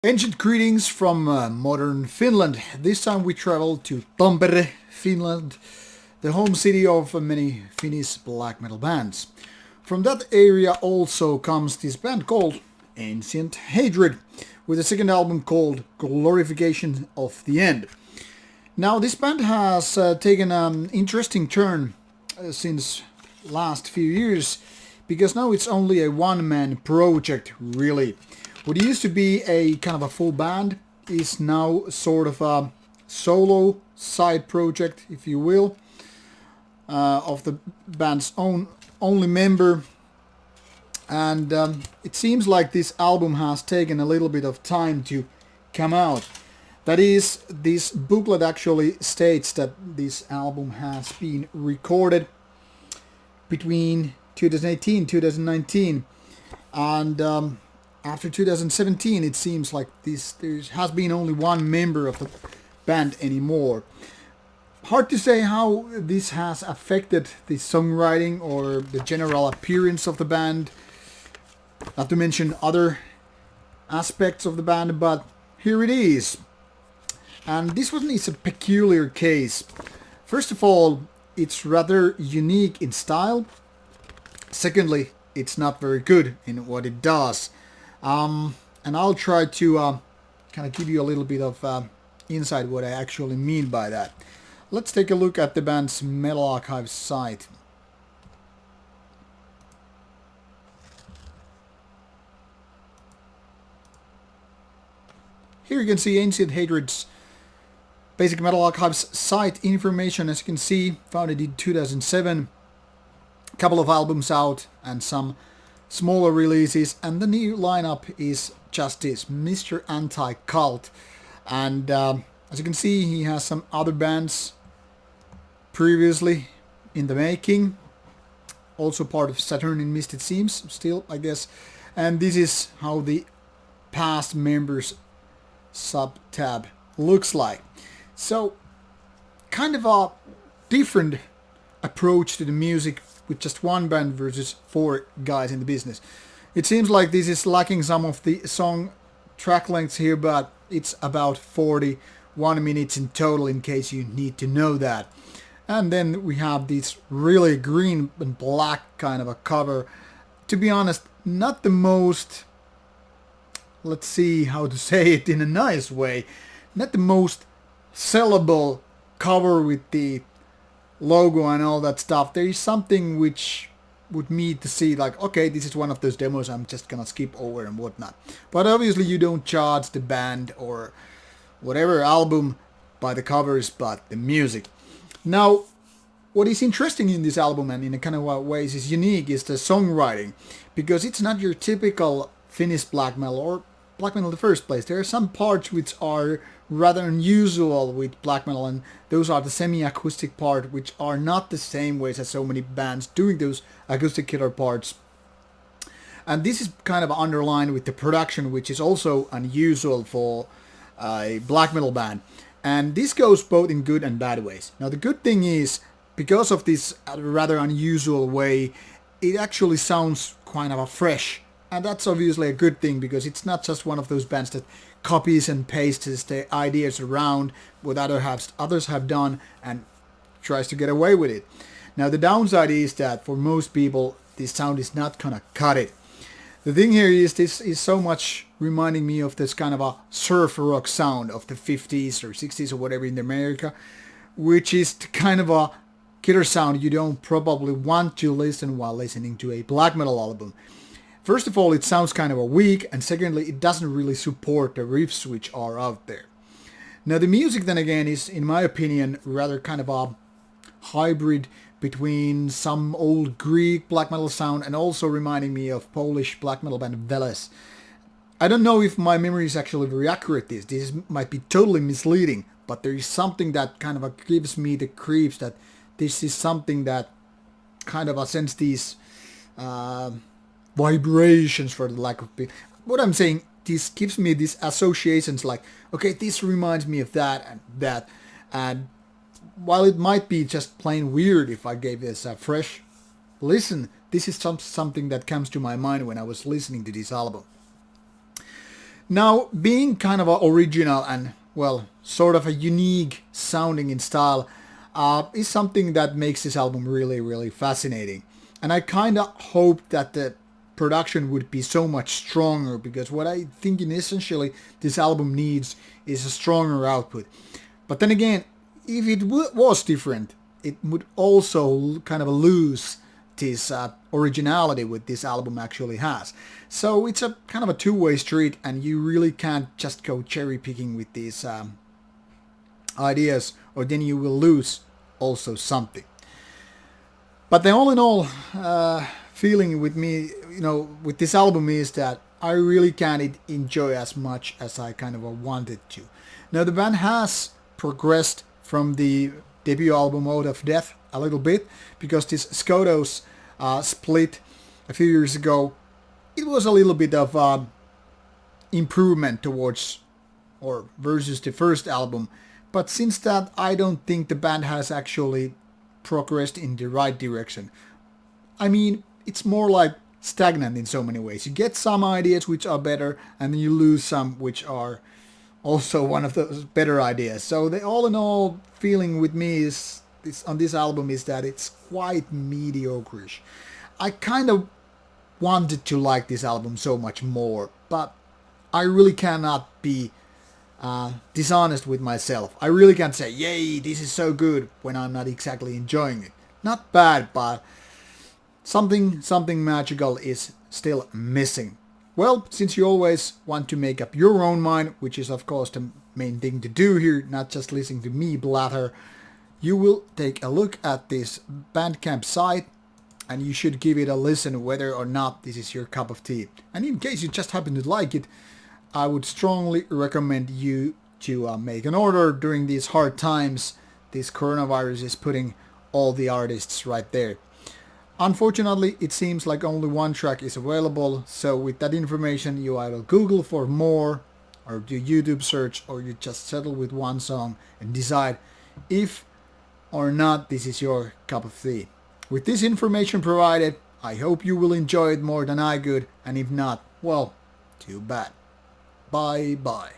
Ancient greetings from modern Finland. This time we travel to Tampere, Finland, the home city of many Finnish black metal bands. From that area also comes this band called Ancient Hatred, with a second album called Glorification of the End. Now this band has taken an interesting turn since last few years, because now it's only a one-man project really. What used to be a kind of a full band is now sort of a solo side project, if you will, of the band's own only member. And it seems like this album has taken a little bit of time to come out. That is, this booklet actually states that this album has been recorded between 2018 and 2019, and after 2017 it seems like there has been only one member of the band anymore. Hard to say how this has affected the songwriting or the general appearance of the band, not to mention other aspects of the band, but here it is. And this one is a peculiar case. First of all, it's rather unique in style. Secondly, it's not very good in what it does. And I'll try to kind of give you a little bit of insight what I actually mean by that. Let's take a look at the band's Metal Archive site. Here you can see Ancient Hatred's Basic Metal Archives site information. As you can see, founded in 2007. A couple of albums out and some smaller releases, and the new lineup is just this, Mr. Anti-Cult. And as you can see, he has some other bands previously in the making. Also part of Saturn in Mist, it seems, still, I guess. And this is how the past members sub-tab looks like. So, kind of a different approach to the music with just one band versus four guys in the business. It seems like this is lacking some of the song track lengths here, but it's about 41 minutes in total in case you need to know that. And then we have this really green and black kind of a cover. To be honest, not the most, let's see how to say it in a nice way, not the most sellable cover with the logo and all that stuff. There is something which would need to see, like, okay, this is one of those demos I'm just gonna skip over and whatnot. But obviously you don't charge the band or whatever album by the covers, but the music. Now, what is interesting in this album, and in a kind of ways is unique, is the songwriting, because it's not your typical Finnish black metal or black metal in the first place. There are some parts which are rather unusual with black metal, and those are the semi-acoustic part, which are not the same ways as so many bands doing those acoustic killer parts. And this is kind of underlined with the production, which is also unusual for a black metal band. And this goes both in good and bad ways. Now the good thing is, because of this rather unusual way, it actually sounds kind of fresh. And that's obviously a good thing, because it's not just one of those bands that copies and pastes the ideas around what others have done and tries to get away with it. Now the downside is that for most people this sound is not gonna cut it. The thing here is, this is so much reminding me of this kind of a surf rock sound of the 50s or 60s or whatever in America, which is kind of a killer sound you don't probably want to listen while listening to a black metal album. First of all, it sounds kind of weak, and secondly, it doesn't really support the riffs which are out there. Now the music then again is, in my opinion, rather kind of a hybrid between some old Greek black metal sound and also reminding me of Polish black metal band Veles. I don't know if my memory is actually very accurate. This might be totally misleading, but there is something that kind of gives me the creeps that this is something that kind of sends these vibrations, for the lack of what I'm saying. This gives me these associations, like, okay, this reminds me of that and that. And while it might be just plain weird if I gave this a fresh listen, this is something that comes to my mind when I was listening to this album. Now, being kind of a original and, well, sort of a unique sounding in style is something that makes this album really, really fascinating. And I kind of hoped that the production would be so much stronger, because what I think essentially this album needs is a stronger output. But then again, if it was different, it would also kind of lose this originality what this album actually has. So it's a kind of a two-way street, and you really can't just go cherry picking with these ideas, or then you will lose also something. But the all in all feeling with me, with this album is that I really can't enjoy as much as I kind of wanted to. Now the band has progressed from the debut album Out of Death a little bit, because this Skotos split a few years ago, it was a little bit of improvement towards or versus the first album. But since that, I don't think the band has actually progressed in the right direction. I mean, it's more like stagnant in so many ways. You get some ideas which are better, and then you lose some which are also one of those better ideas. So the all in all feeling with me is on this album is that it's quite mediocre-ish. I kind of wanted to like this album so much more, but I really cannot be dishonest with myself. I really can't say, yay, this is so good, when I'm not exactly enjoying it. Not bad, but something magical is still missing. Well, since you always want to make up your own mind, which is of course the main thing to do here, not just listening to me blather, you will take a look at this Bandcamp site, and you should give it a listen whether or not this is your cup of tea. And in case you just happen to like it, I would strongly recommend you to make an order during these hard times. This coronavirus is putting all the artists right there. Unfortunately, it seems like only one track is available, so with that information you either Google for more, or do YouTube search, or you just settle with one song and decide if or not this is your cup of tea. With this information provided, I hope you will enjoy it more than I could, and if not, well, too bad. Bye bye.